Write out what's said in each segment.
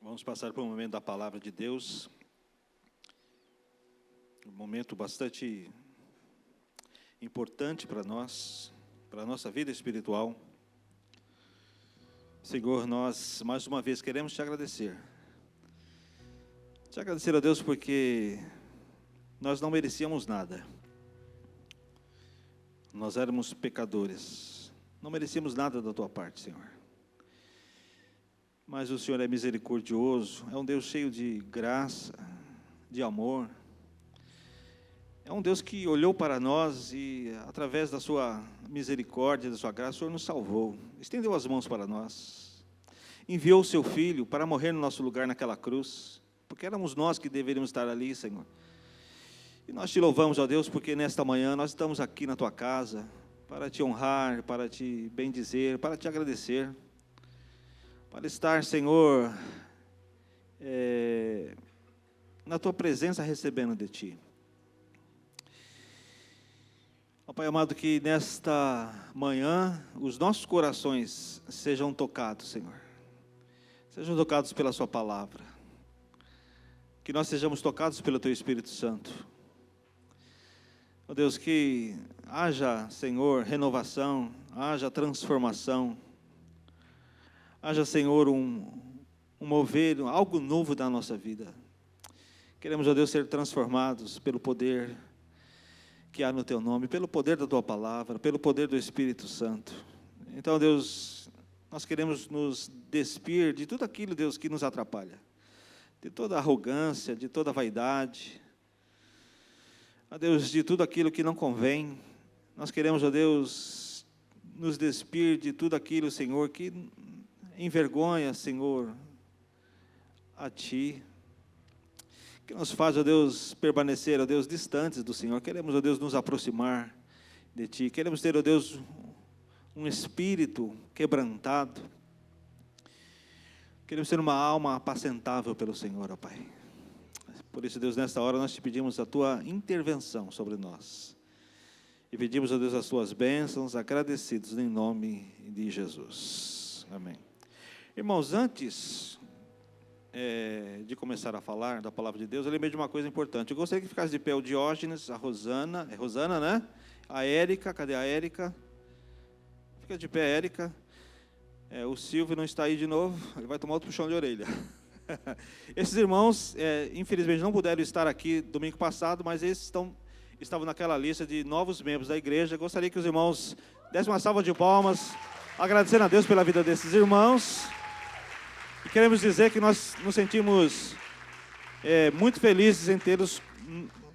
Vamos passar por um momento da palavra de Deus, um momento bastante importante para nós, para a nossa vida espiritual. Senhor, nós mais uma vez queremos te agradecer. Te agradecer a Deus porque nós não merecíamos nada. Nós éramos pecadores, não merecíamos nada da tua parte, Senhor. Mas o Senhor é misericordioso, é um Deus cheio de graça, de amor. É um Deus que olhou para nós e, através da sua misericórdia, da sua graça, o Senhor nos salvou. Estendeu as mãos para nós. Enviou o seu Filho para morrer no nosso lugar naquela cruz, porque éramos nós que deveríamos estar ali, Senhor. E nós te louvamos, ó Deus, porque nesta manhã nós estamos aqui na tua casa para te honrar, para te bendizer, para te agradecer. Para estar, Senhor, na tua presença recebendo de ti. Ó Pai amado, que nesta manhã os nossos corações sejam tocados, Senhor. Sejam tocados pela sua palavra. Que nós sejamos tocados pelo teu Espírito Santo. Ó Deus, que haja, Senhor, renovação, haja transformação. Haja, Senhor, um mover, algo novo da nossa vida. Queremos, ó Deus, ser transformados pelo poder que há no Teu nome, pelo poder da Tua palavra, pelo poder do Espírito Santo. Então, Deus, nós queremos nos despir de tudo aquilo, Deus, que nos atrapalha. De toda arrogância, de toda vaidade. Ó Deus, de tudo aquilo que não convém. Nós queremos, ó Deus, nos despir de tudo aquilo, Senhor, que envergonha, Senhor, a Ti, que nos faz, ó Deus, permanecer, ó Deus, distantes do Senhor. Queremos, ó Deus, nos aproximar de Ti. Queremos ter, ó Deus, um espírito quebrantado. Queremos ter uma alma apacentável pelo Senhor, ó Pai. Por isso, Deus, nesta hora nós te pedimos a Tua intervenção sobre nós. E pedimos, ó Deus, as Tuas bênçãos, agradecidos em nome de Jesus. Amém. Irmãos, antes de começar a falar da palavra de Deus, eu lembrei de uma coisa importante. Eu gostaria que ficasse de pé o Diógenes, a Rosana, é Rosana, né? A Érica, cadê a Érica? Fica de pé, Érica. O Silvio não está aí de novo, ele vai tomar outro puxão de orelha. Esses irmãos, infelizmente, não puderam estar aqui domingo passado, mas eles estavam naquela lista de novos membros da igreja. Eu gostaria que os irmãos dessem uma salva de palmas, agradecendo a Deus pela vida desses irmãos. E queremos dizer que nós nos sentimos muito felizes em tê-los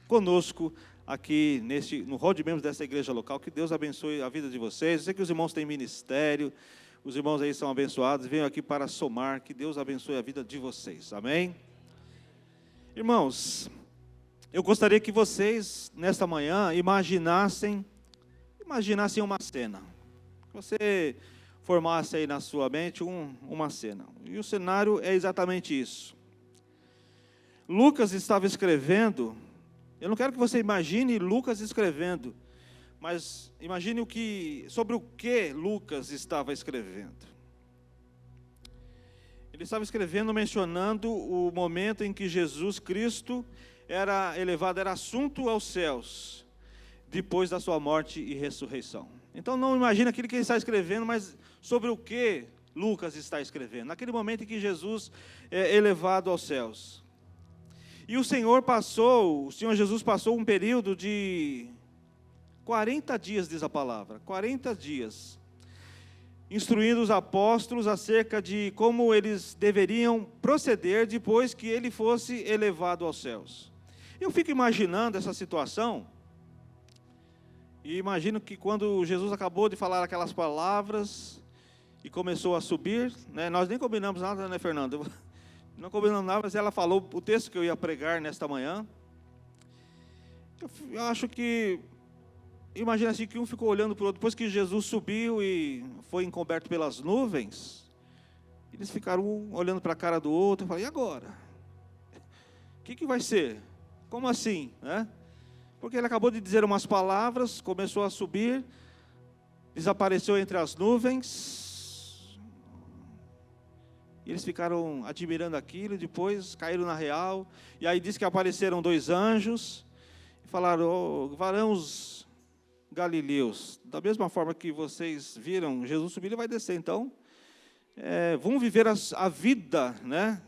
conosco aqui no hall de membros dessa igreja local. Que Deus abençoe a vida de vocês. Eu sei que os irmãos têm ministério, os irmãos aí são abençoados, venham aqui para somar. Que Deus abençoe a vida de vocês. Amém? Irmãos, eu gostaria que vocês, nesta manhã, imaginassem uma cena. Você formasse aí na sua mente uma cena. E o cenário é exatamente isso. Lucas estava escrevendo, eu não quero que você imagine Lucas escrevendo, mas imagine sobre o que Lucas estava escrevendo. Ele estava escrevendo mencionando o momento em que Jesus Cristo era elevado, era assunto aos céus, depois da sua morte e ressurreição. Então não imagina aquilo que ele está escrevendo, mas sobre o que Lucas está escrevendo. Naquele momento em que Jesus é elevado aos céus. E o Senhor Jesus passou um período de 40 dias, diz a palavra, 40 dias, instruindo os apóstolos acerca de como eles deveriam proceder depois que ele fosse elevado aos céus. Eu fico imaginando essa situação. E imagino que quando Jesus acabou de falar aquelas palavras e começou a subir, né, nós nem combinamos nada, né, Fernando? Não combinamos nada, mas ela falou o texto que eu ia pregar nesta manhã. Eu acho que, imagina assim, que um ficou olhando para o outro, depois que Jesus subiu e foi encoberto pelas nuvens, eles ficaram um olhando para a cara do outro e falaram, e agora? O que vai ser? Como assim, né? Porque ele acabou de dizer umas palavras, começou a subir, desapareceu entre as nuvens, E eles ficaram admirando aquilo, e depois caíram na real. E aí diz que apareceram 2 anjos e falaram: "Oh, varãos galileus, da mesma forma que vocês viram Jesus subir, ele vai descer. Então, vão viver a vida, né?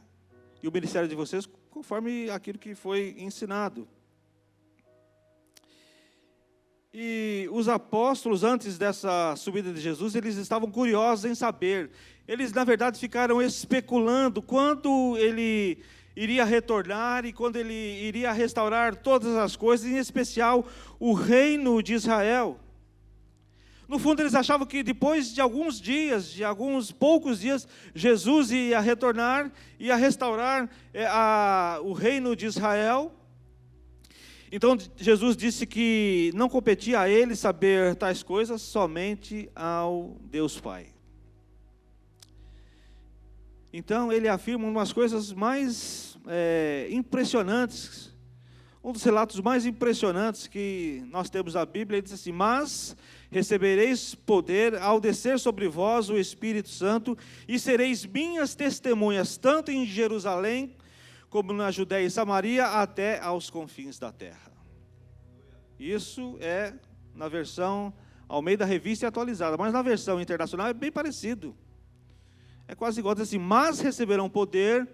E o ministério de vocês conforme aquilo que foi ensinado." E os apóstolos, antes dessa subida de Jesus, eles estavam curiosos em saber. Eles, na verdade, ficaram especulando quando ele iria retornar e quando ele iria restaurar todas as coisas, em especial o reino de Israel. No fundo, eles achavam que depois de alguns dias, de alguns poucos dias, Jesus ia retornar, ia restaurar o reino de Israel. Então, Jesus disse que não competia a ele saber tais coisas, somente ao Deus Pai. Então, ele afirma umas coisas mais impressionantes. Um dos relatos mais impressionantes que nós temos na Bíblia, ele diz assim: "Mas recebereis poder ao descer sobre vós o Espírito Santo, e sereis minhas testemunhas, tanto em Jerusalém, como na Judéia e Samaria, até aos confins da terra." Isso é na versão Almeida Revista e Atualizada, mas na versão internacional é bem parecido. É quase igual, diz assim: "Mas receberão poder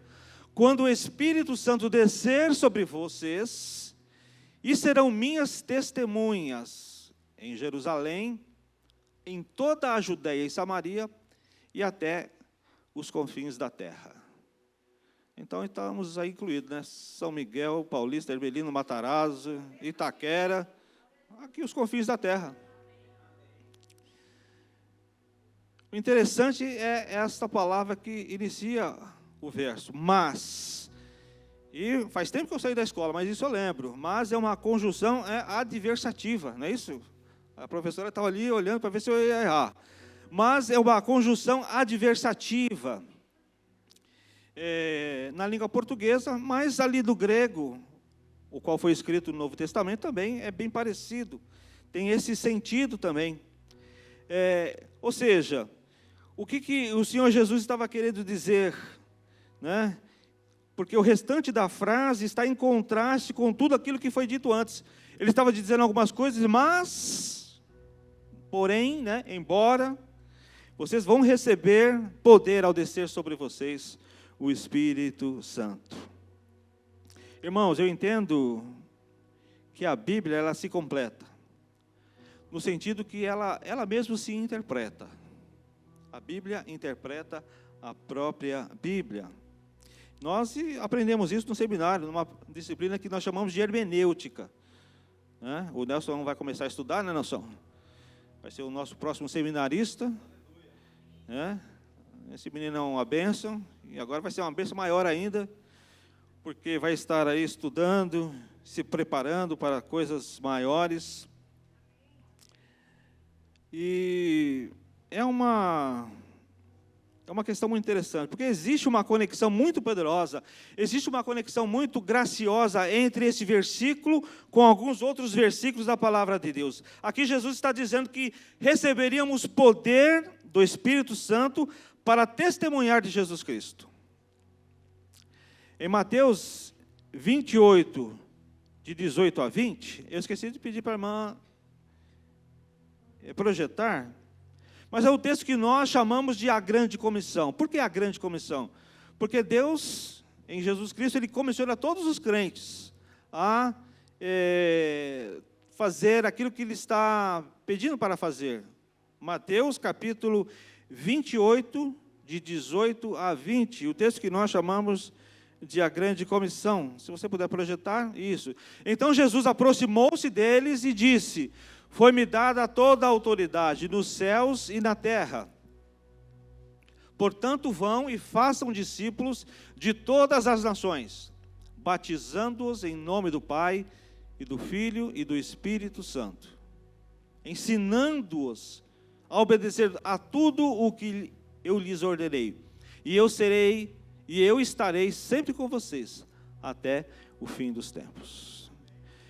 quando o Espírito Santo descer sobre vocês, e serão minhas testemunhas em Jerusalém, em toda a Judéia e Samaria, e até os confins da terra." Então, estamos aí incluídos, né? São Miguel, Paulista, Hermelino, Matarazzo, Itaquera, aqui os confins da terra. O interessante é esta palavra que inicia o verso, "mas". E faz tempo que eu saí da escola, mas isso eu lembro. Mas é uma conjunção adversativa, não é isso? A professora estava ali olhando para ver se eu ia errar. Mas é uma conjunção adversativa. Na língua portuguesa, mas ali do grego, o qual foi escrito no Novo Testamento, também é bem parecido. Tem esse sentido também. Ou seja, o que o Senhor Jesus estava querendo dizer, né? Porque o restante da frase está em contraste com tudo aquilo que foi dito antes. Ele estava dizendo algumas coisas, mas, porém, né, embora, vocês vão receber poder ao descer sobre vocês o Espírito Santo. Irmãos, eu entendo que a Bíblia, ela se completa, no sentido que ela mesma se interpreta. A Bíblia interpreta a própria Bíblia. Nós aprendemos isso no seminário, numa disciplina que nós chamamos de hermenêutica, né? O Nelson vai começar a estudar, né, Nelson? Vai ser o nosso próximo seminarista, né? Esse menino é uma bênção, e agora vai ser uma bênção maior ainda, porque vai estar aí estudando, se preparando para coisas maiores. E é uma questão muito interessante, porque existe uma conexão muito poderosa, existe uma conexão muito graciosa entre esse versículo com alguns outros versículos da palavra de Deus. Aqui Jesus está dizendo que receberíamos poder do Espírito Santo para testemunhar de Jesus Cristo. Em Mateus 28, de 18 a 20, eu esqueci de pedir para a irmã projetar, mas é o texto que nós chamamos de a grande comissão. Por que a grande comissão? Porque Deus, em Jesus Cristo, Ele comissiona todos os crentes a fazer aquilo que Ele está pedindo para fazer. Mateus capítulo 28, de 18 a 20, o texto que nós chamamos de a grande comissão. Se você puder projetar, isso. Então Jesus aproximou-se deles e disse: "Foi-me dada toda a autoridade nos céus e na terra. Portanto, vão e façam discípulos de todas as nações, batizando-os em nome do Pai, e do Filho e do Espírito Santo, ensinando-os a obedecer a tudo o que eu lhes ordenei. E eu estarei sempre com vocês, até o fim dos tempos."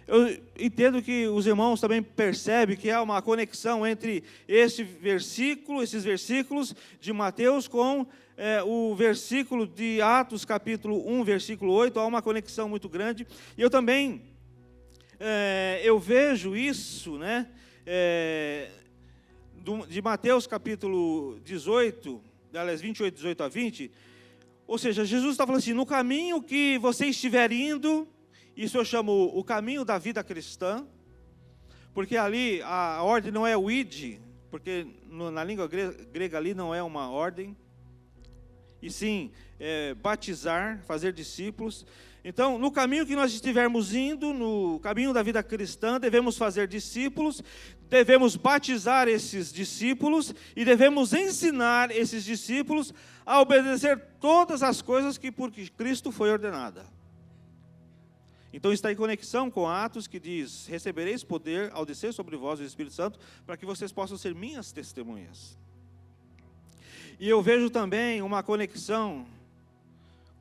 Eu entendo que os irmãos também percebem que há uma conexão entre esses versículos de Mateus com o versículo de Atos, capítulo 1, versículo 8, há uma conexão muito grande. E eu também, eu vejo isso, né, de Mateus, capítulo 18, aliás, 28, 18 a 20, ou seja, Jesus está falando assim, no caminho que você estiver indo, isso eu chamo o caminho da vida cristã, porque ali a ordem não é o id, porque na língua grega ali não é uma ordem, e sim batizar, fazer discípulos. Então, no caminho que nós estivermos indo, no caminho da vida cristã, devemos fazer discípulos, devemos batizar esses discípulos e devemos ensinar esses discípulos a obedecer todas as coisas que por Cristo foi ordenada. Então está em conexão com Atos que diz, recebereis poder ao descer sobre vós o Espírito Santo, para que vocês possam ser minhas testemunhas. E eu vejo também uma conexão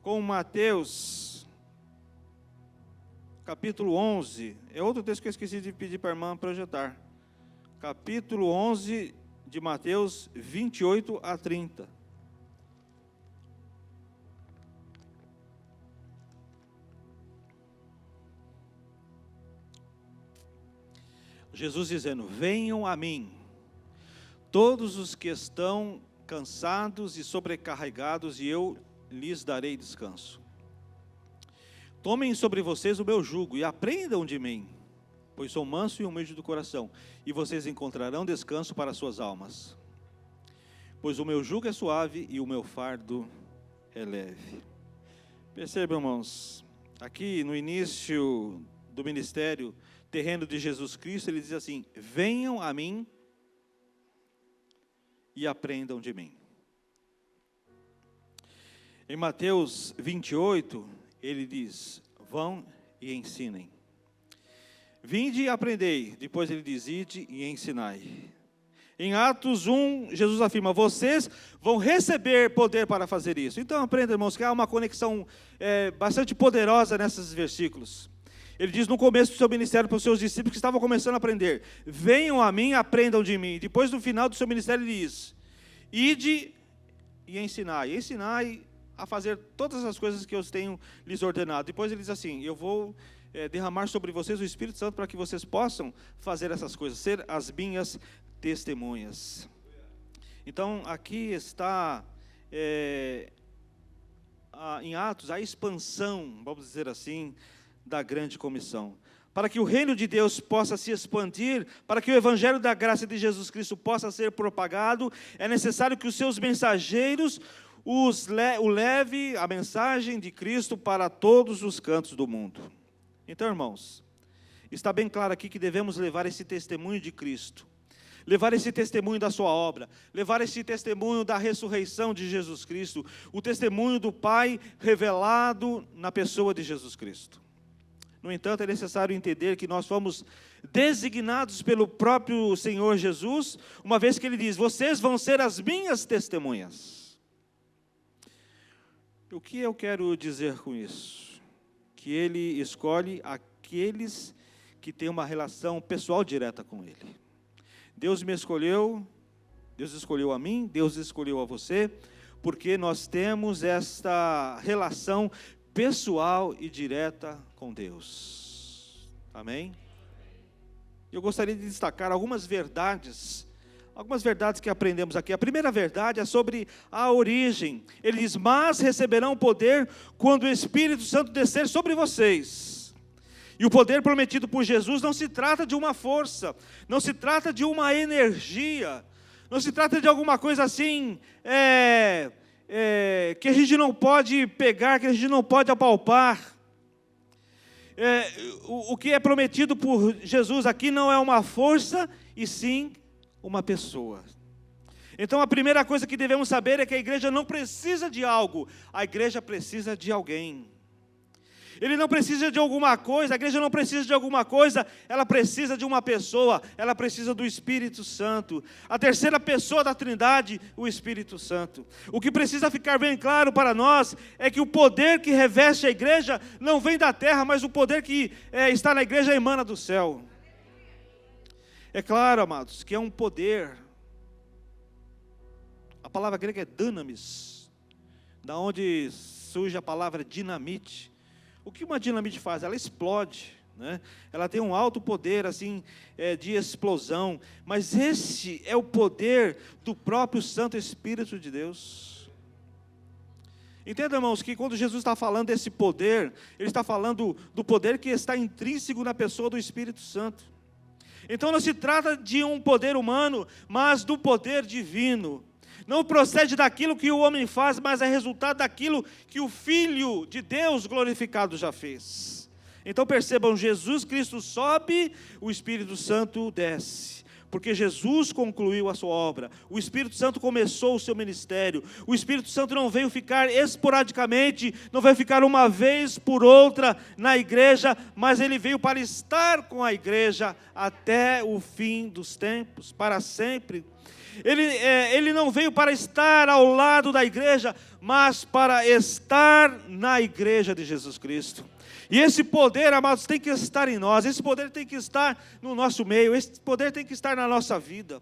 com Mateus, capítulo 11, é outro texto que eu esqueci de pedir para a irmã projetar. Capítulo 11 de Mateus, 28 a 30. Jesus dizendo, venham a mim, todos os que estão cansados e sobrecarregados, e eu lhes darei descanso. Tomem sobre vocês o meu jugo e aprendam de mim, pois sou manso e humilde do coração, e vocês encontrarão descanso para suas almas. Pois o meu jugo é suave e o meu fardo é leve. Percebam, irmãos, aqui no início do ministério terreno de Jesus Cristo, ele diz assim, venham a mim e aprendam de mim. Em Mateus 28, ele diz, vão e ensinem. Vinde e aprendei, depois ele diz, ide e ensinai. Em Atos 1, Jesus afirma, vocês vão receber poder para fazer isso. Então aprenda, irmãos, que há uma conexão bastante poderosa nesses versículos. Ele diz no começo do seu ministério para os seus discípulos que estavam começando a aprender, venham a mim, aprendam de mim. Depois no final do seu ministério ele diz, ide e ensinai a fazer todas as coisas que eu tenho lhes ordenado. Depois ele diz assim, eu vou derramar sobre vocês o Espírito Santo para que vocês possam fazer essas coisas, ser as minhas testemunhas. Então aqui está em Atos a expansão, vamos dizer assim, da grande comissão. Para que o reino de Deus possa se expandir, para que o evangelho da graça de Jesus Cristo possa ser propagado, é necessário que os seus mensageiros o leve a mensagem de Cristo para todos os cantos do mundo. Então, irmãos, está bem claro aqui que devemos levar esse testemunho de Cristo, levar esse testemunho da sua obra, levar esse testemunho da ressurreição de Jesus Cristo, o testemunho do Pai revelado na pessoa de Jesus Cristo. No entanto, é necessário entender que nós fomos designados pelo próprio Senhor Jesus, uma vez que Ele diz, vocês vão ser as minhas testemunhas. O que eu quero dizer com isso? Que Ele escolhe aqueles que têm uma relação pessoal direta com Ele. Deus me escolheu, Deus escolheu a mim, Deus escolheu a você, porque nós temos esta relação pessoal e direta com Deus. Amém? Eu gostaria de destacar algumas verdades que aprendemos aqui. A primeira verdade é sobre a origem. Ele diz, mas receberão poder quando o Espírito Santo descer sobre vocês. E o poder prometido por Jesus não se trata de uma força, não se trata de uma energia, não se trata de alguma coisa assim, que a gente não pode pegar, que a gente não pode apalpar. O que é prometido por Jesus aqui não é uma força, e sim uma pessoa. Então a primeira coisa que devemos saber é que a igreja não precisa de algo, a igreja precisa de alguém. Ele não precisa de alguma coisa, a igreja não precisa de alguma coisa, ela precisa de uma pessoa, ela precisa do Espírito Santo. A terceira pessoa da Trindade, o Espírito Santo. O que precisa ficar bem claro para nós é que o poder que reveste a igreja não vem da terra, mas o poder que está na igreja emana do céu. É claro, amados, que é um poder. A palavra grega é dunamis. da onde surge a palavra dinamite. O que uma dinamite faz? Ela explode, né? Ela tem um alto poder assim, de explosão, mas esse é o poder do próprio Santo Espírito de Deus. Entenda, irmãos, que quando Jesus está falando desse poder, Ele está falando do poder que está intrínseco na pessoa do Espírito Santo. Então não se trata de um poder humano, mas do poder divino. Não procede daquilo que o homem faz, mas é resultado daquilo que o Filho de Deus glorificado já fez. Então percebam, Jesus Cristo sobe, o Espírito Santo desce. Porque Jesus concluiu a sua obra, o Espírito Santo começou o seu ministério. O Espírito Santo não veio ficar esporadicamente, não veio ficar uma vez por outra na igreja, mas Ele veio para estar com a igreja até o fim dos tempos, para sempre. Ele não veio para estar ao lado da igreja, mas para estar na igreja de Jesus Cristo. E esse poder, amados, tem que estar em nós, esse poder tem que estar no nosso meio, esse poder tem que estar na nossa vida.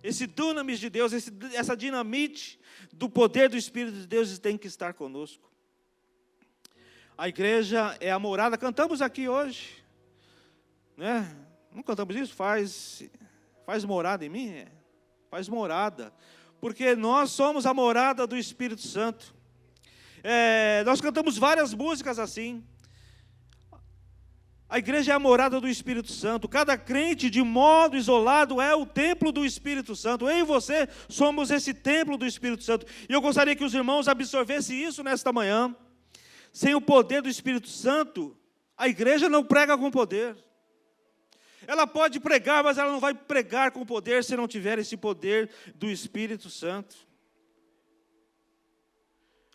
Esse dunamis de Deus, essa dinamite do poder do Espírito de Deus tem que estar conosco. A igreja é a morada, cantamos aqui hoje, né? Não cantamos isso? Faz morada em mim? Faz morada, porque nós somos a morada do Espírito Santo. Nós cantamos várias músicas assim. A igreja é a morada do Espírito Santo. Cada crente, de modo isolado, é o templo do Espírito Santo. Eu e você somos esse templo do Espírito Santo. E eu gostaria que os irmãos absorvessem isso nesta manhã. Sem o poder do Espírito Santo, a igreja não prega com poder. Ela pode pregar, mas ela não vai pregar com poder se não tiver esse poder do Espírito Santo.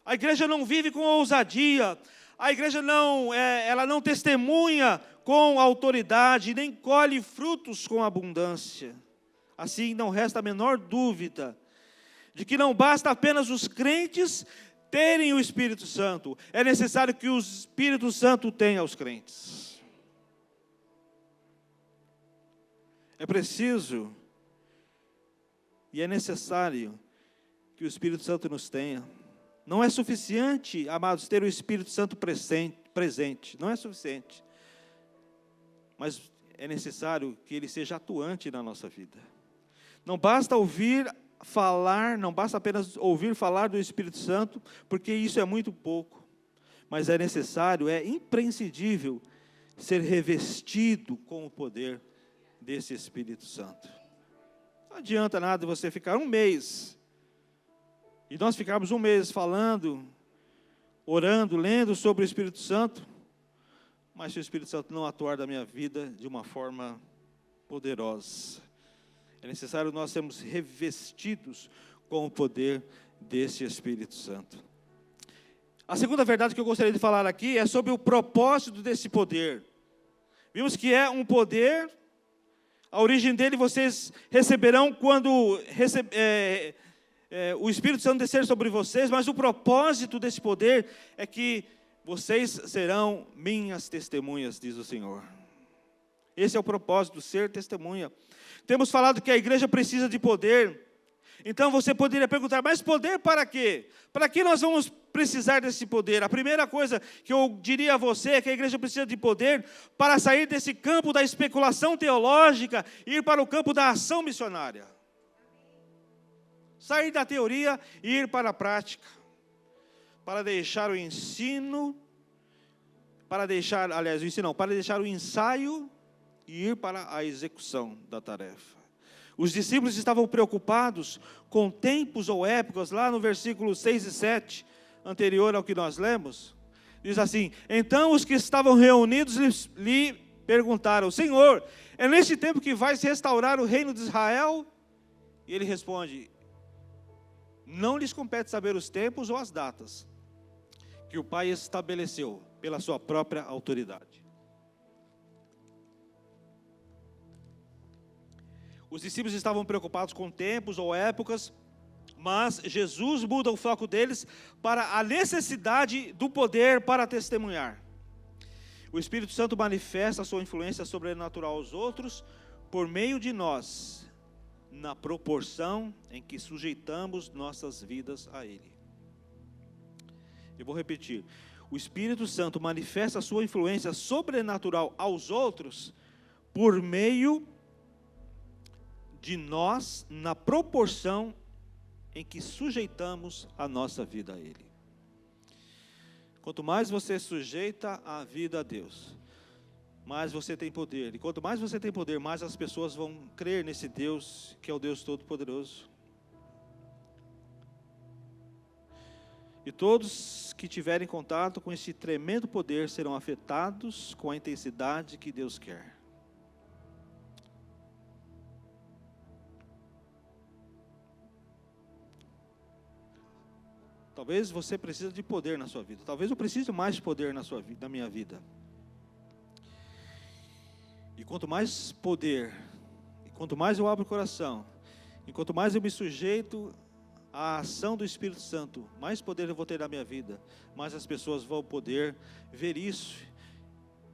A igreja não vive com ousadia. A igreja ela não testemunha com autoridade, nem colhe frutos com abundância. Assim, não resta a menor dúvida de que não basta apenas os crentes terem o Espírito Santo. É necessário que o Espírito Santo tenha os crentes. É preciso e é necessário que o Espírito Santo nos tenha. Não é suficiente, amados, ter o Espírito Santo presente. Não é suficiente. Mas é necessário que ele seja atuante na nossa vida. Não basta não basta apenas ouvir falar do Espírito Santo, porque isso é muito pouco. Mas é necessário, é imprescindível ser revestido com o poder desse Espírito Santo. Não adianta nada você ficar um mês, e nós ficarmos um mês falando, orando, lendo sobre o Espírito Santo, mas se o Espírito Santo não atuar na minha vida de uma forma poderosa, é necessário nós sermos revestidos com o poder desse Espírito Santo. A segunda verdade que eu gostaria de falar aqui é sobre o propósito desse poder. Vimos que é um poder. A origem dele vocês receberão quando o Espírito Santo descer sobre vocês, mas o propósito desse poder é que vocês serão minhas testemunhas, diz o Senhor. Esse é o propósito, ser testemunha. Temos falado que a igreja precisa de poder. Então você poderia perguntar, mas poder para quê? Para que nós vamos precisar desse poder? A primeira coisa que eu diria a você é que a igreja precisa de poder para sair desse campo da especulação teológica e ir para o campo da ação missionária. Sair da teoria e ir para a prática. Para deixar o ensino, para deixar o ensaio e ir para a execução da tarefa. Os discípulos estavam preocupados com tempos ou épocas, lá no versículo 6 e 7, anterior ao que nós lemos, diz assim: então os que estavam reunidos lhe perguntaram, Senhor, é neste tempo que vai se restaurar o reino de Israel? E ele responde, não lhes compete saber os tempos ou as datas, que o Pai estabeleceu pela sua própria autoridade. Os discípulos estavam preocupados com tempos ou épocas, mas Jesus muda o foco deles para a necessidade do poder para testemunhar. O Espírito Santo manifesta a sua influência sobrenatural aos outros por meio de nós, na proporção em que sujeitamos nossas vidas a Ele. Eu vou repetir. O Espírito Santo manifesta a sua influência sobrenatural aos outros por meio de nós, na proporção em que sujeitamos a nossa vida a Ele. Quanto mais você sujeita a vida a Deus, mais você tem poder. E quanto mais você tem poder, mais as pessoas vão crer nesse Deus, que é o Deus Todo-Poderoso. E todos que tiverem contato com esse tremendo poder serão afetados com a intensidade que Deus quer. Talvez você precise de poder na sua vida. Talvez eu precise mais de poder na sua vida, na minha vida. E quanto mais poder, e quanto mais eu abro o coração, e quanto mais eu me sujeito à ação do Espírito Santo, mais poder eu vou ter na minha vida, mais as pessoas vão poder ver isso,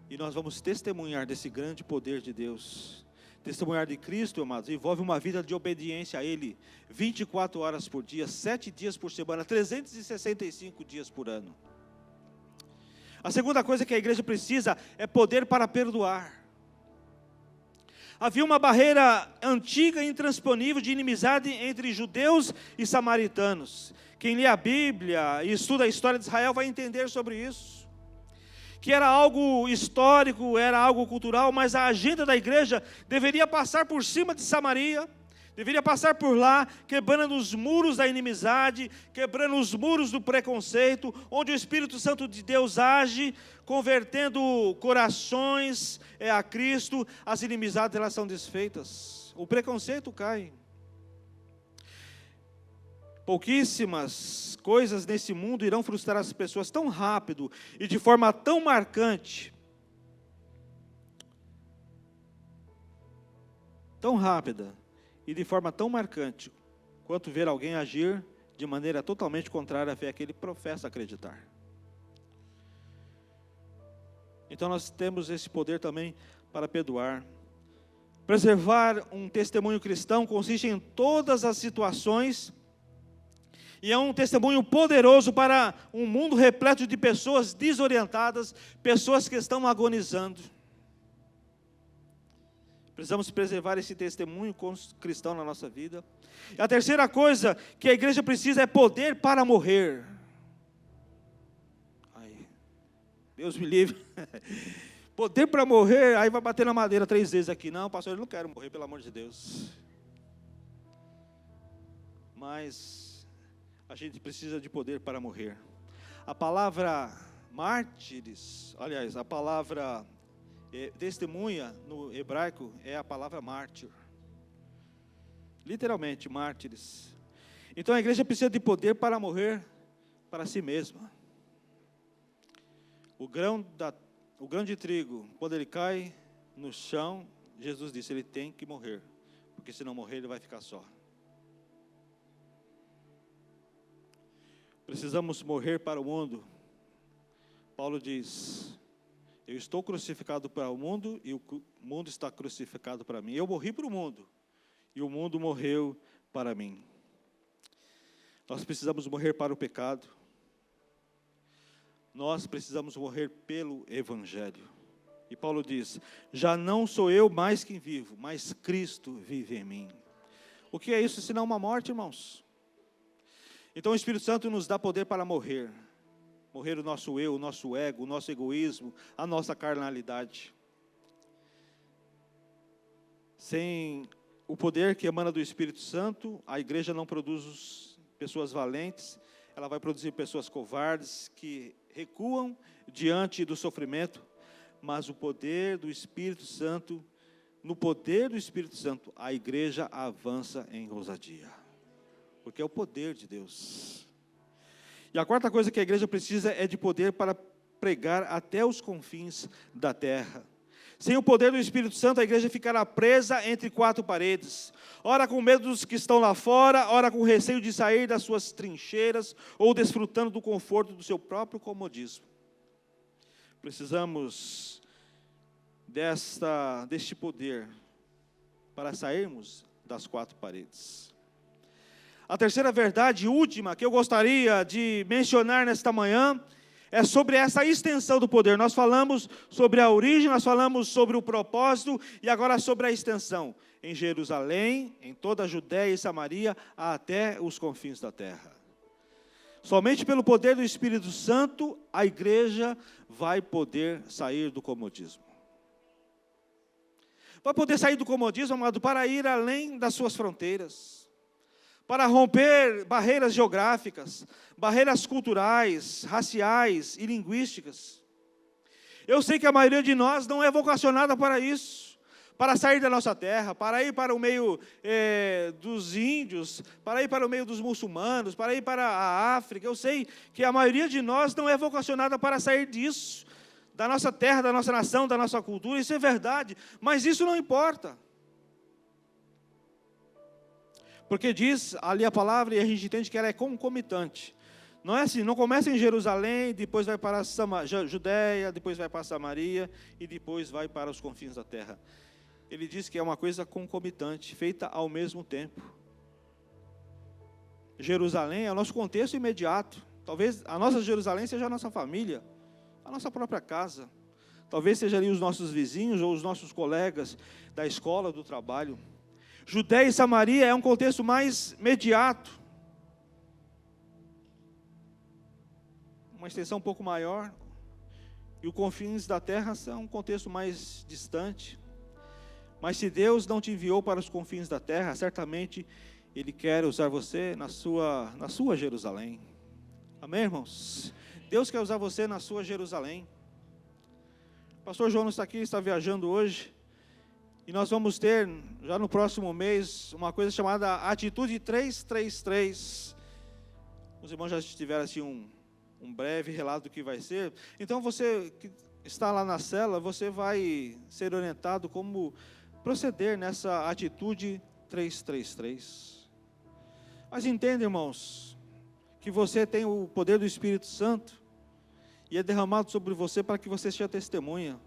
e nós vamos testemunhar desse grande poder de Deus. Testemunhar de Cristo, amados, envolve uma vida de obediência a Ele, 24 horas por dia, 7 dias por semana, 365 dias por ano. A segunda coisa que a igreja precisa é poder para perdoar. Havia uma barreira antiga e intransponível de inimizade entre judeus e samaritanos. Quem lê a Bíblia e estuda a história de Israel vai entender sobre isso. Que era algo histórico, era algo cultural, mas a agenda da igreja deveria passar por cima de Samaria, deveria passar por lá, quebrando os muros da inimizade, quebrando os muros do preconceito, onde o Espírito Santo de Deus age, convertendo corações a Cristo, as inimizades elas são desfeitas, o preconceito cai. Pouquíssimas coisas nesse mundo irão frustrar as pessoas tão rápido e de forma tão marcante, tão rápida e de forma tão marcante, quanto ver alguém agir de maneira totalmente contrária à fé que ele professa acreditar. Então nós temos esse poder também para perdoar. Preservar um testemunho cristão consiste em todas as situações, e é um testemunho poderoso para um mundo repleto de pessoas desorientadas, pessoas que estão agonizando. Precisamos preservar esse testemunho cristão na nossa vida. E a terceira coisa que a igreja precisa é poder para morrer. Ai, Deus me livre. Poder para morrer, aí vai bater na madeira 3 vezes aqui. Não, pastor, eu não quero morrer, pelo amor de Deus. Mas a gente precisa de poder para morrer. A palavra mártires, aliás, a palavra testemunha no hebraico é a palavra mártir. Literalmente, mártires. Então a igreja precisa de poder para morrer para si mesma. O grão de trigo, quando ele cai no chão, Jesus disse, ele tem que morrer, porque se não morrer ele vai ficar só. Precisamos morrer para o mundo. Paulo diz, eu estou crucificado para o mundo e o mundo está crucificado para mim. Eu morri para o mundo e o mundo morreu para mim. Nós precisamos morrer para o pecado. Nós precisamos morrer pelo Evangelho. E Paulo diz, já não sou eu mais quem vivo, mas Cristo vive em mim. O que é isso senão uma morte, irmãos? Então o Espírito Santo nos dá poder para morrer. Morrer o nosso eu, o nosso ego, o nosso egoísmo, a nossa carnalidade. Sem o poder que emana do Espírito Santo, a igreja não produz pessoas valentes, ela vai produzir pessoas covardes que recuam diante do sofrimento, mas o poder do Espírito Santo, no poder do Espírito Santo, a igreja avança em ousadia. Porque é o poder de Deus. E a quarta coisa que a igreja precisa é de poder para pregar até os confins da terra. Sem o poder do Espírito Santo, a igreja ficará presa entre 4 paredes. Ora com medo dos que estão lá fora, ora com receio de sair das suas trincheiras, ou desfrutando do conforto do seu próprio comodismo. Precisamos deste poder para sairmos das 4 paredes. A terceira verdade, última, que eu gostaria de mencionar nesta manhã, é sobre essa extensão do poder. Nós falamos sobre a origem, nós falamos sobre o propósito, e agora sobre a extensão. Em Jerusalém, em toda a Judéia e Samaria, até os confins da terra. Somente pelo poder do Espírito Santo, a igreja vai poder sair do comodismo. Vai poder sair do comodismo, amado, para ir além das suas fronteiras, para romper barreiras geográficas, barreiras culturais, raciais e linguísticas. Eu sei que a maioria de nós não é vocacionada para isso, para sair da nossa terra, para ir para o meio dos índios, para ir para o meio dos muçulmanos, para ir para a África. Eu sei que a maioria de nós não é vocacionada para sair disso, da nossa terra, da nossa nação, da nossa cultura, isso é verdade, mas isso não importa. Porque diz ali a palavra, e a gente entende que ela é concomitante. Não é assim, não começa em Jerusalém, depois vai para a Judéia, depois vai para Samaria, e depois vai para os confins da terra. Ele diz que é uma coisa concomitante, feita ao mesmo tempo. Jerusalém é o nosso contexto imediato. Talvez a nossa Jerusalém seja a nossa família, a nossa própria casa. Talvez seja ali os nossos vizinhos ou os nossos colegas da escola, do trabalho. Judéia e Samaria é um contexto mais imediato. Uma extensão um pouco maior. E os confins da terra são um contexto mais distante. Mas se Deus não te enviou para os confins da terra, certamente Ele quer usar você na sua Jerusalém. Amém, irmãos? Deus quer usar você na sua Jerusalém. O pastor João não está aqui, está viajando hoje. E nós vamos ter, já no próximo mês, uma coisa chamada Atitude 333. Os irmãos já tiveram assim um breve relato do que vai ser. Então você que está lá na cela, você vai ser orientado como proceder nessa Atitude 333. Mas entenda, irmãos, que você tem o poder do Espírito Santo e é derramado sobre você para que você seja testemunha,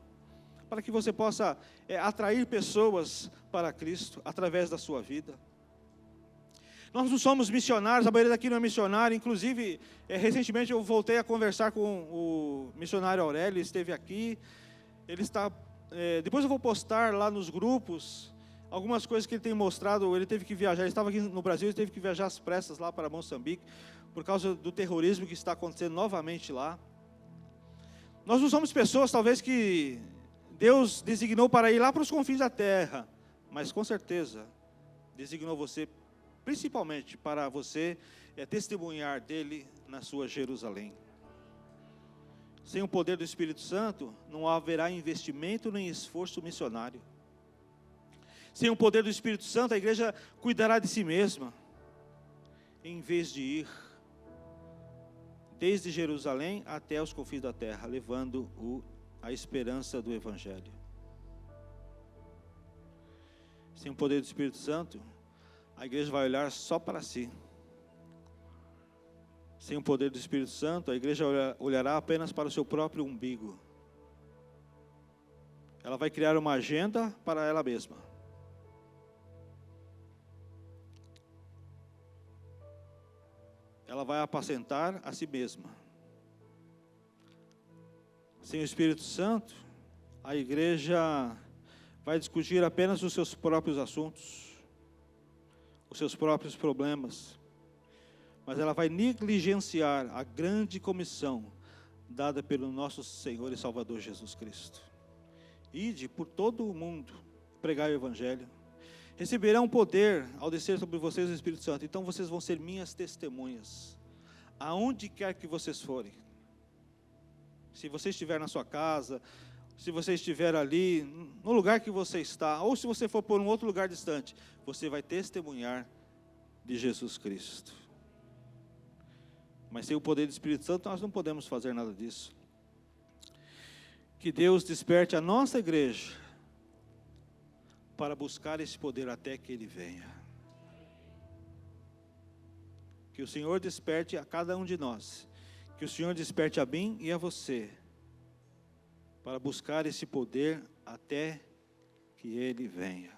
para que você possa atrair pessoas para Cristo através da sua vida. Nós não somos missionários, a maioria daqui não é missionário. Inclusive, recentemente eu voltei a conversar com o missionário Aurélio, ele esteve aqui. Ele está, depois eu vou postar lá nos grupos algumas coisas que ele tem mostrado. Ele teve que viajar, ele estava aqui no Brasil, ele teve que viajar às pressas lá para Moçambique, por causa do terrorismo que está acontecendo novamente lá. Nós não somos pessoas, talvez, que Deus designou para ir lá para os confins da terra, mas com certeza designou você principalmente para você testemunhar dele na sua Jerusalém. Sem o poder do Espírito Santo, não haverá investimento nem esforço missionário. Sem o poder do Espírito Santo, a igreja cuidará de si mesma, em vez de ir desde Jerusalém até os confins da terra, levando a esperança do Evangelho. Sem o poder do Espírito Santo, a igreja vai olhar só para si. Sem o poder do Espírito Santo, a igreja olhará apenas para o seu próprio umbigo. Ela vai criar uma agenda para ela mesma. Ela vai apacentar a si mesma. Sem o Espírito Santo, a igreja vai discutir apenas os seus próprios assuntos, os seus próprios problemas, mas ela vai negligenciar a grande comissão dada pelo nosso Senhor e Salvador Jesus Cristo. Ide por todo o mundo, pregai o Evangelho. Receberão poder ao descer sobre vocês o Espírito Santo. Então vocês vão ser minhas testemunhas, aonde quer que vocês forem. Se você estiver na sua casa, se você estiver ali, no lugar que você está, ou se você for por um outro lugar distante, você vai testemunhar de Jesus Cristo. Mas sem o poder do Espírito Santo, nós não podemos fazer nada disso. Que Deus desperte a nossa igreja para buscar esse poder até que Ele venha. Que o Senhor desperte a cada um de nós. Que o Senhor desperte a mim e a você para buscar esse poder até que Ele venha.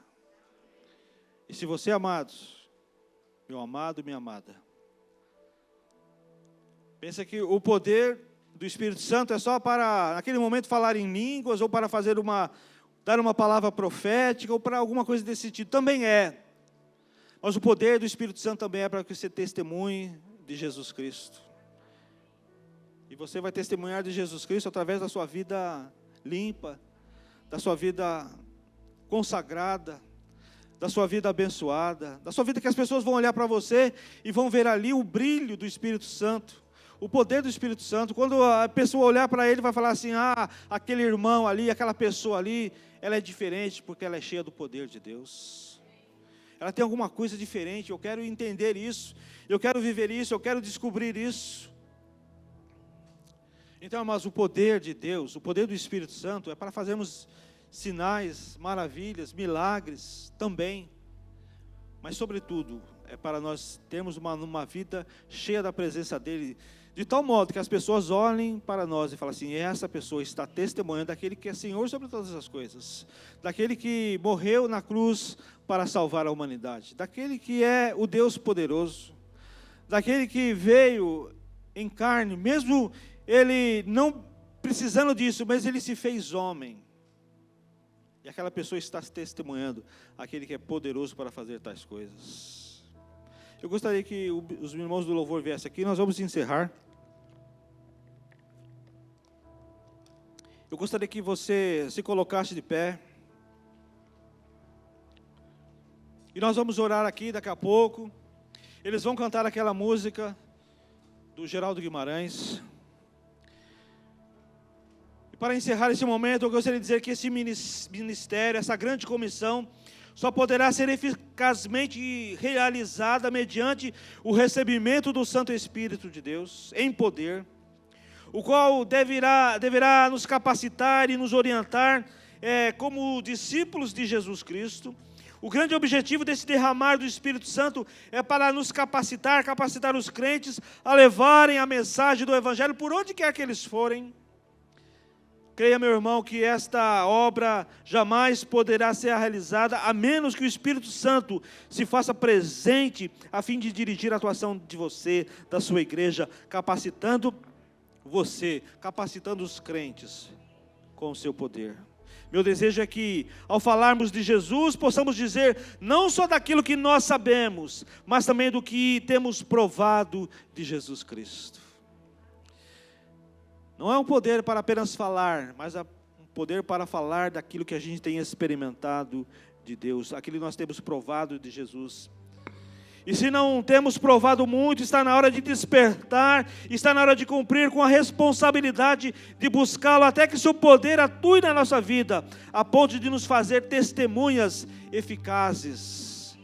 E se você, amados, meu amado, minha amada. Pensa que o poder do Espírito Santo é só para, naquele momento, falar em línguas, ou para dar uma palavra profética, ou para alguma coisa desse sentido. Também é. Mas o poder do Espírito Santo também é para que você testemunhe de Jesus Cristo. E você vai testemunhar de Jesus Cristo através da sua vida limpa, da sua vida consagrada, da sua vida abençoada, da sua vida que as pessoas vão olhar para você e vão ver ali o brilho do Espírito Santo, o poder do Espírito Santo. Quando a pessoa olhar para ele, vai falar assim: aquele irmão ali, aquela pessoa ali, ela é diferente porque ela é cheia do poder de Deus. Ela tem alguma coisa diferente, eu quero entender isso, eu quero viver isso, eu quero descobrir isso. Então, mas o poder de Deus, o poder do Espírito Santo é para fazermos sinais, maravilhas, milagres também. Mas sobretudo, é para nós termos uma vida cheia da presença dEle, de tal modo que as pessoas olhem para nós e falem assim: essa pessoa está testemunhando daquele que é Senhor sobre todas as coisas, daquele que morreu na cruz para salvar a humanidade, daquele que é o Deus poderoso, daquele que veio em carne, mesmo ele não precisando disso, mas ele se fez homem. E aquela pessoa está testemunhando aquele que é poderoso para fazer tais coisas. Eu gostaria que os irmãos do louvor viessem aqui, nós vamos encerrar. Eu gostaria que você se colocasse de pé. E nós vamos orar aqui daqui a pouco. Eles vão cantar aquela música do Geraldo Guimarães. E para encerrar esse momento, eu gostaria de dizer que esse ministério, essa grande comissão, só poderá ser eficazmente realizada mediante o recebimento do Santo Espírito de Deus, em poder, o qual deverá nos capacitar e nos orientar como discípulos de Jesus Cristo. O grande objetivo desse derramar do Espírito Santo é para nos capacitar os crentes a levarem a mensagem do Evangelho por onde quer que eles forem. Creia, meu irmão, que esta obra jamais poderá ser realizada a menos que o Espírito Santo se faça presente a fim de dirigir a atuação de você, da sua igreja, capacitando os crentes com o seu poder. Meu desejo é que, ao falarmos de Jesus, possamos dizer não só daquilo que nós sabemos, mas também do que temos provado de Jesus Cristo. Não é um poder para apenas falar, mas um poder para falar daquilo que a gente tem experimentado de Deus, aquilo que nós temos provado de Jesus. E se não temos provado muito, está na hora de despertar, está na hora de cumprir com a responsabilidade de buscá-lo, até que seu poder atue na nossa vida, a ponto de nos fazer testemunhas eficazes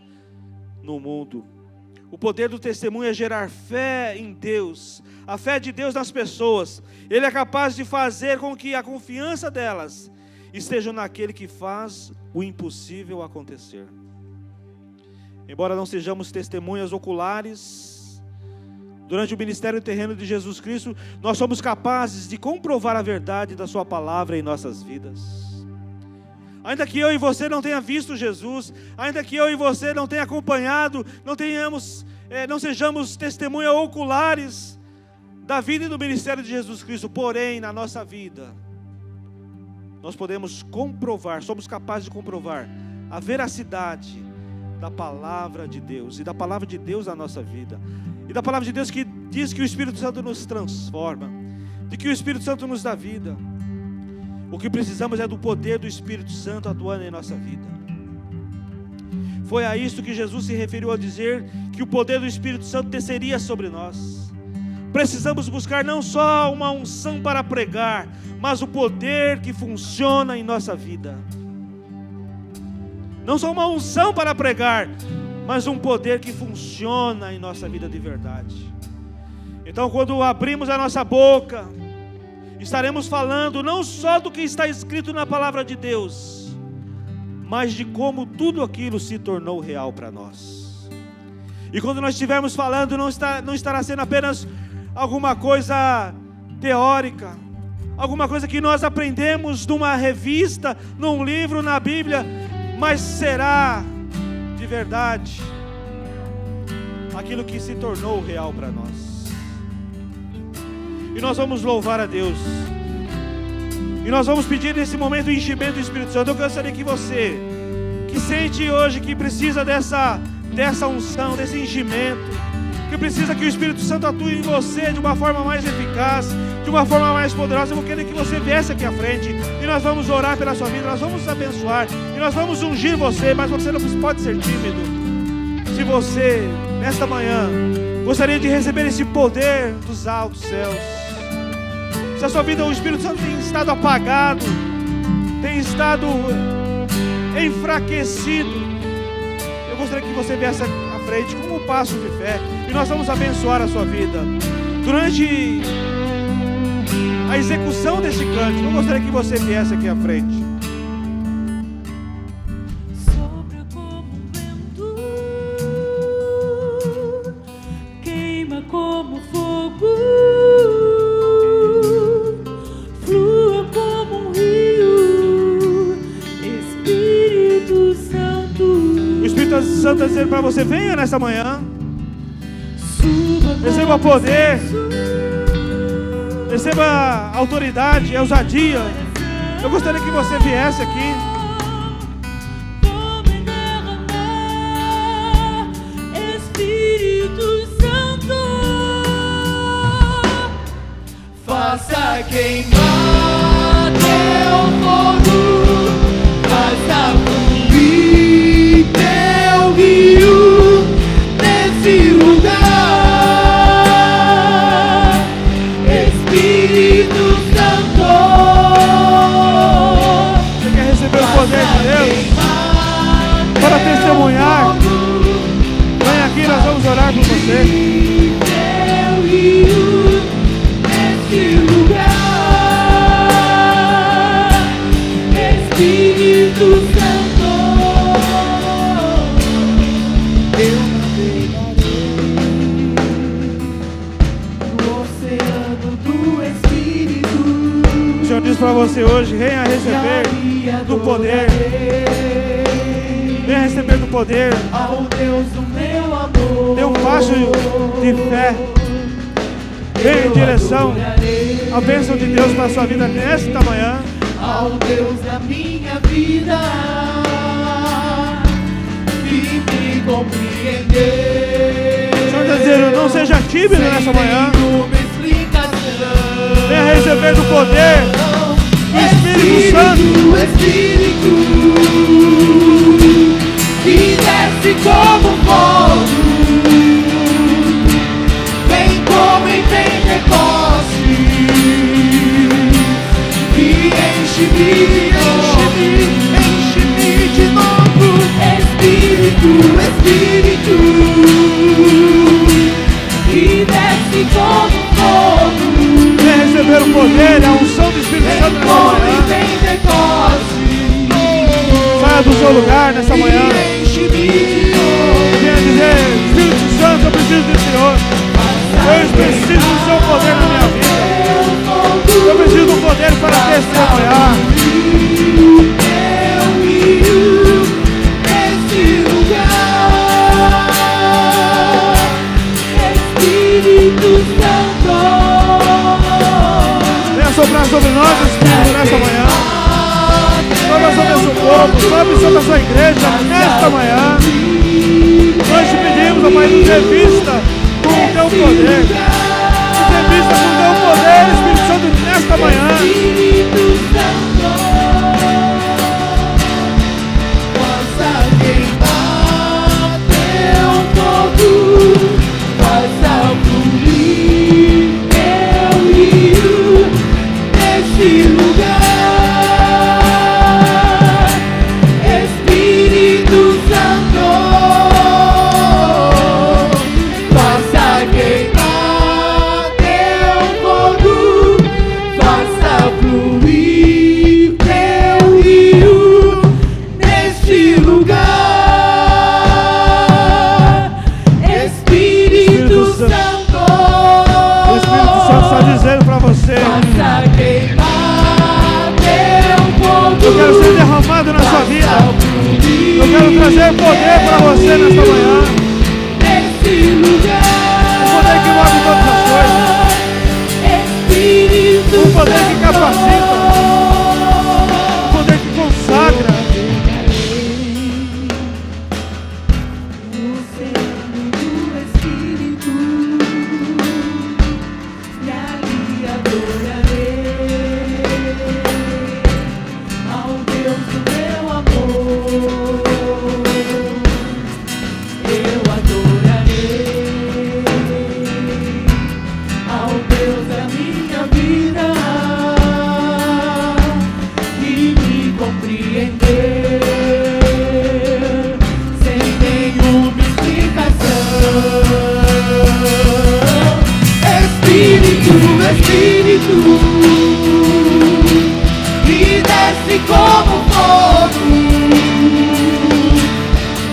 no mundo. O poder do testemunho é gerar fé em Deus, a fé de Deus nas pessoas. Ele é capaz de fazer com que a confiança delas esteja naquele que faz o impossível acontecer. Embora não sejamos testemunhas oculares, durante o ministério terreno de Jesus Cristo, nós somos capazes de comprovar a verdade da sua palavra em nossas vidas. Ainda que eu e você não tenha visto Jesus, ainda que eu e você não tenha acompanhado, não sejamos testemunhas oculares da vida e do ministério de Jesus Cristo, porém, na nossa vida, nós podemos comprovar, somos capazes de comprovar a veracidade da palavra de Deus, e da palavra de Deus na nossa vida, e da palavra de Deus que diz que o Espírito Santo nos transforma, de que o Espírito Santo nos dá vida. O que precisamos é do poder do Espírito Santo atuando em nossa vida. Foi a isso que Jesus se referiu ao dizer que o poder do Espírito Santo desceria sobre nós. Precisamos buscar não só uma unção para pregar, mas o poder que funciona em nossa vida. Não só uma unção para pregar, mas um poder que funciona em nossa vida de verdade. Então, quando abrimos a nossa boca, estaremos falando não só do que está escrito na palavra de Deus, mas de como tudo aquilo se tornou real para nós. E quando nós estivermos falando, não estará sendo apenas alguma coisa teórica, alguma coisa que nós aprendemos numa revista, num livro, na Bíblia, mas será de verdade. aquilo que se tornou real para nós. E nós vamos louvar a Deus. E nós vamos pedir nesse momento o enchimento do Espírito Santo. Eu gostaria que você, que sente hoje que precisa dessa unção, desse enchimento, que precisa que o Espírito Santo atue em você de uma forma mais eficaz, de uma forma mais poderosa, eu vou querer que você viesse aqui à frente e nós vamos orar pela sua vida, nós vamos abençoar e nós vamos ungir você, mas você não pode ser tímido. Se você, nesta manhã, gostaria de receber esse poder dos altos céus, se a sua vida, o Espírito Santo tem estado apagado, tem estado enfraquecido, eu gostaria que você viesse à frente com um passo de fé e nós vamos abençoar a sua vida. Durante a execução desse cântico, eu gostaria que você viesse aqui à frente. Sopra como um vento, queima como fogo, flua como um rio, Espírito Santo. O Espírito Santo está dizendo para você: venha nessa manhã, receba poder, receba autoridade e ousadia. Eu gostaria que você viesse aqui. Vou me derramar, Espírito Santo. Faça queimar teu fogo, faça fluir teu rio nesse lugar, Espírito Santo. Você quer receber o poder de Deus para testemunhar? Vem aqui, nós vamos orar por você. Teu rio nesse lugar, Espírito Santo. Eu navegarei no oceano do Espírito. O Senhor diz para você hoje: venha receber do poder. Venha receber do poder. Ao Deus do meu amor, Dê um passo de fé. Venha em direção à bênção de Deus para a sua vida nesta manhã. ao Deus da minha vida, que me compreendeu. O Senhor está dizendo: não seja tímido nessa manhã. Venha receber do poder do Espírito Santo. Espírito que desce como fogo, vem como em Pentecoste, e enche-me de novo. Espírito que desce como fogo, Venha receber o poder, a unção do Espírito Santo nessa manhã. Saia do seu lugar nessa manhã. Venha dizer: Espírito Santo, eu preciso do Senhor. Eu preciso do seu poder na minha vida. Eu preciso do poder para testemunhar. Venha soprar sobre nós, Espírito, nessa manhã. Sobe sobre o seu povo, sobe sobre a sua igreja nesta manhã. Nós te pedimos, ó Pai, nos revista com o teu poder. Nos revista com o teu poder, Espírito Santo, nesta manhã. Faça queimar teu fogo, faça fluir teu rio nesse lugar, Espírito Santo. Faça queimar teu fogo, faça fluir teu rio nesse lugar, Espírito Santo. O Espírito Santo está dizendo para você: Faça queimar teu fogo, eu quero ser derramado na sua vida. Eu quero trazer poder para você nesta manhã. nesse lugar. capacita, o poder que consagra. Espírito que desce como fogo,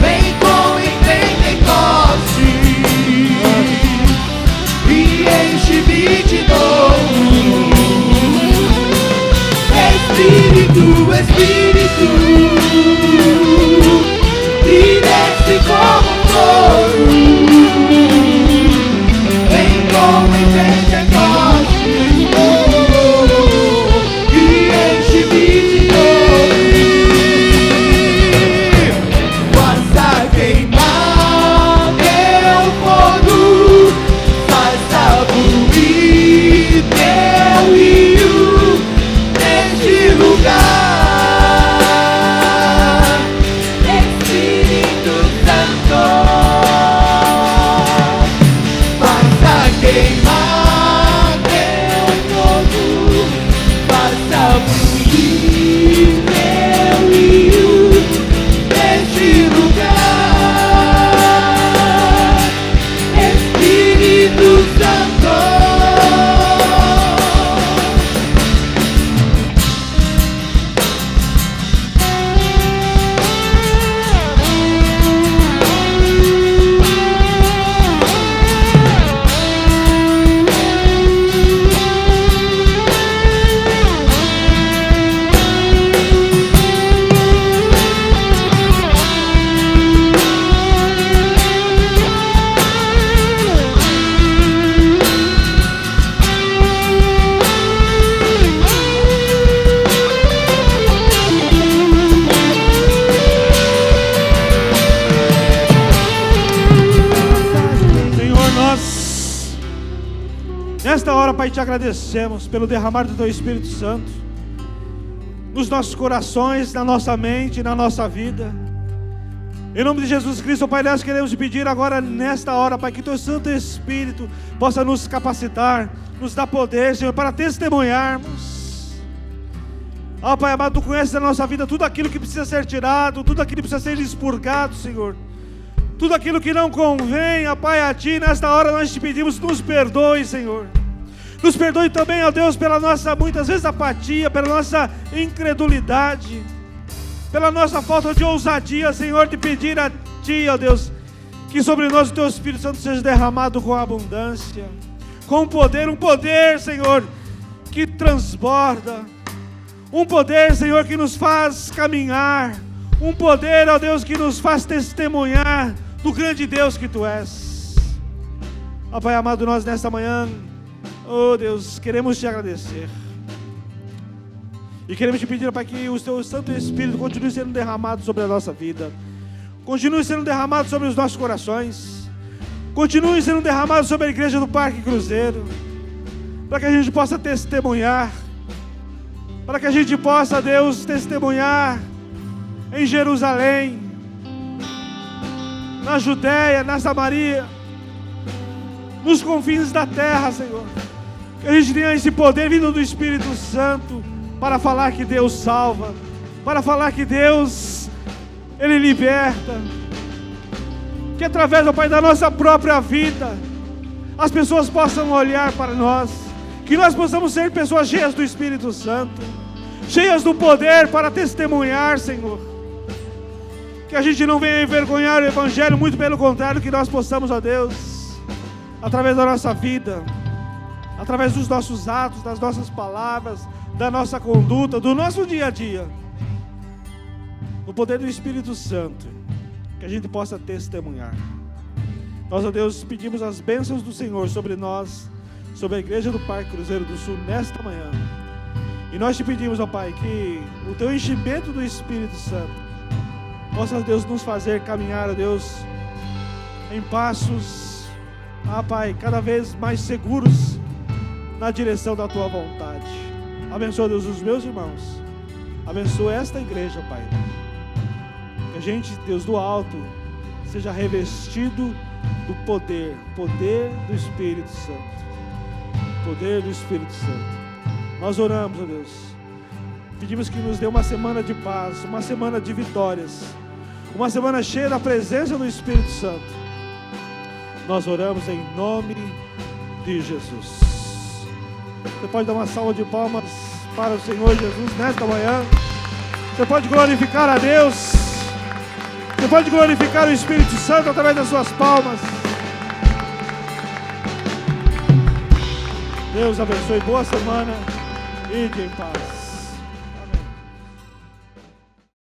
vem com Pentecoste e enche-me de novo. Espírito que desce como fogo, vem com Pentecoste e enche-me de novo. Faça queimar teu fogo, faça fluir teu rio neste lugar. Espírito Santo, faça queimar teu fogo, faça fluir teu rio neste lugar. Espírito Santo. Senhor, nós nesta hora, Pai, te agradecemos pelo derramar do Teu Espírito Santo nos nossos corações, na nossa mente, na nossa vida. Em nome de Jesus Cristo, Pai, nós queremos te pedir agora, nesta hora, Pai, que Teu Santo Espírito possa nos capacitar, nos dar poder, Senhor, para testemunharmos. Ó Pai amado, Tu conheces da nossa vida tudo aquilo que precisa ser tirado, tudo aquilo que precisa ser expurgado, Senhor. Tudo aquilo que não convém, ó Pai, a Ti, nesta hora nós te pedimos, nos perdoe, Senhor. Nos perdoe também, ó Deus, pela nossa, muitas vezes, apatia, pela nossa incredulidade, pela nossa falta de ousadia, Senhor, de pedir a Ti, ó Deus, que sobre nós o Teu Espírito Santo seja derramado com abundância, com poder, um poder, Senhor, que transborda, um poder, Senhor, que nos faz caminhar, um poder, ó Deus, que nos faz testemunhar do grande Deus que Tu és. Ó Pai amado, nós nesta manhã, ó Deus, queremos Te agradecer. E queremos Te pedir, Pai, que o Teu Santo Espírito continue sendo derramado sobre a nossa vida. Continue sendo derramado sobre os nossos corações. Continue sendo derramado sobre a igreja do Parque Cruzeiro. Para que a gente possa testemunhar. Para que a gente possa, Deus, testemunhar em Jerusalém, na Judéia, na Samaria, nos confins da terra, Senhor. Que a gente tenha esse poder vindo do Espírito Santo para falar que Deus salva, para falar que Deus, Ele liberta. Que através, ó Pai, da nossa própria vida, as pessoas possam olhar para nós, que nós possamos ser pessoas cheias do Espírito Santo, cheias do poder para testemunhar, Senhor. Que a gente não venha envergonhar o Evangelho, muito pelo contrário, que nós possamos, ó Deus, através da nossa vida, através dos nossos atos, das nossas palavras, da nossa conduta, do nosso dia a dia, no poder do Espírito Santo, que a gente possa testemunhar. Nós, ó Deus, pedimos as bênçãos do Senhor sobre nós, sobre a igreja do Parque Cruzeiro do Sul nesta manhã. E nós te pedimos, ó Pai, que o teu enchimento do Espírito Santo possa, Deus, nos fazer caminhar, ó Deus, em passos, Pai, cada vez mais seguros na direção da tua vontade. Abençoa, Deus, os meus irmãos. Abençoa esta igreja, Pai. Que a gente, Deus do alto, seja revestido do poder do Espírito Santo. Poder do Espírito Santo. Nós oramos, ó Deus. Pedimos que nos dê uma semana de paz, uma semana de vitórias, uma semana cheia da presença do Espírito Santo. Nós oramos em nome de Jesus. Você pode dar uma salva de palmas para o Senhor Jesus nesta manhã. Você pode glorificar a Deus. Você pode glorificar o Espírito Santo através das suas palmas. Deus abençoe. Boa semana. Ide em paz.